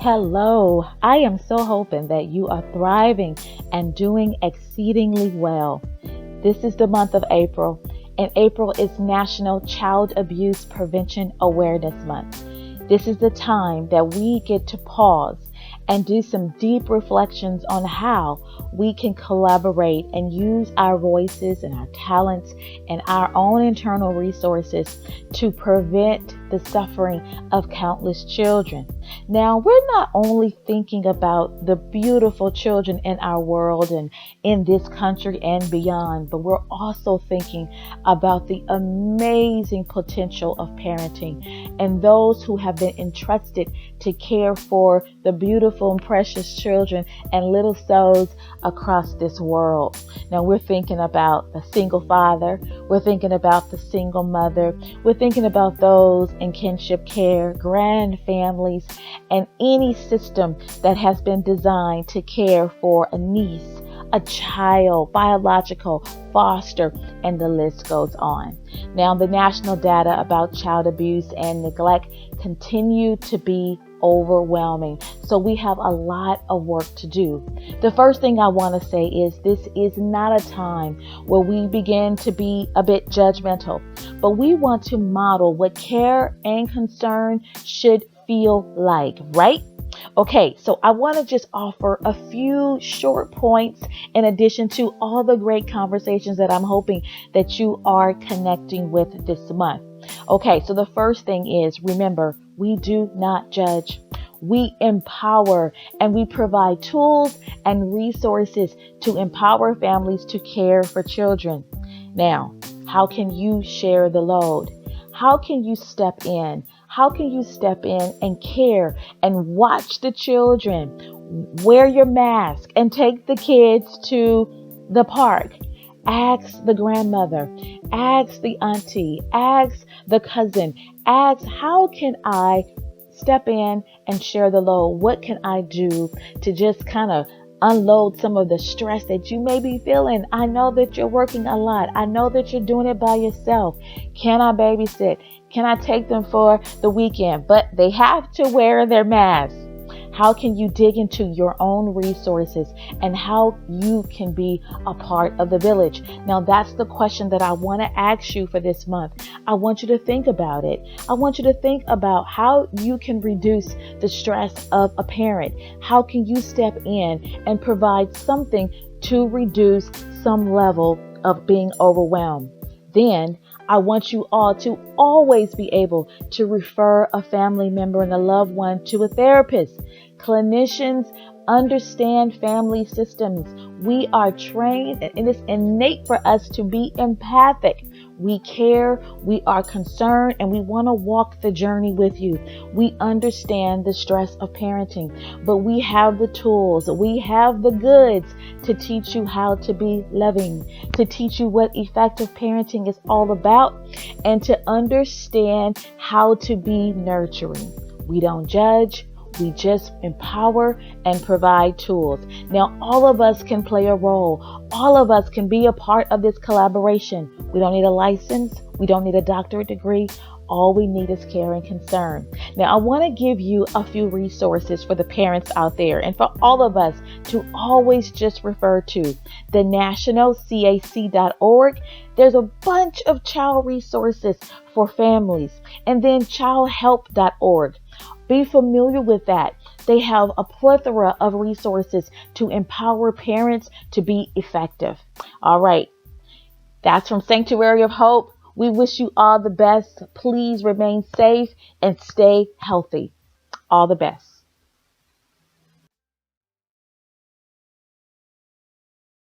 Hello, I am so hoping that you are thriving and doing exceedingly well. This is the month of April, and April is National Child Abuse Prevention Awareness Month. This is the time that we get to pause and do some deep reflections on how we can collaborate and use our voices and our talents and our own internal resources to prevent the suffering of countless children. Now, we're not only thinking about the beautiful children in our world and in this country and beyond, but we're also thinking about the amazing potential of parenting and those who have been entrusted to care for the beautiful and precious children and little souls across this world. Now, we're thinking about the single father, we're thinking about the single mother, we're thinking about those in kinship care, grand families, and any system that has been designed to care for a niece, a child, biological, foster, and the list goes on. Now, the national data about child abuse and neglect continue to be overwhelming. So we have a lot of work to do. The first thing I want to say is this is not a time where we begin to be a bit judgmental, but we want to model what care and concern should feel like, right? Okay, so I want to just offer a few short points in addition to all the great conversations that I'm hoping that you are connecting with this month. Okay, so the first thing is, remember, we do not judge. We empower and we provide tools and resources to empower families to care for children. Now, how can you share the load? How can you step in? How can you step in and care and watch the children? Wear your mask and take the kids to the park. Ask the grandmother, ask the auntie, ask the cousin, ask, how can I step in and share the load? What can I do to just kind of unload some of the stress that you may be feeling? I know that you're working a lot. I know that you're doing it by yourself. Can I babysit? Can I take them for the weekend? But they have to wear their masks. How can you dig into your own resources and how you can be a part of the village? Now, that's the question that I want to ask you for this month. I want you to think about it. I want you to think about how you can reduce the stress of a parent. How can you step in and provide something to reduce some level of being overwhelmed? Then I want you all to always be able to refer a family member and a loved one to a therapist. Clinicians understand family systems. We are trained and it's innate for us to be empathic. We care, we are concerned, and we want to walk the journey with you. We understand the stress of parenting, but we have the tools, we have the goods to teach you how to be loving, to teach you what effective parenting is all about, and to understand how to be nurturing. We don't judge. We just empower and provide tools. Now, all of us can play a role. All of us can be a part of this collaboration. We don't need a license. We don't need a doctorate degree. All we need is care and concern. Now, I want to give you a few resources for the parents out there and for all of us to always just refer to the nationalcac.org. There's a bunch of child resources for families, and then childhelp.org. Be familiar with that. They have a plethora of resources to empower parents to be effective. All right. That's from Sanctuary of Hope. We wish you all the best. Please remain safe and stay healthy. All the best.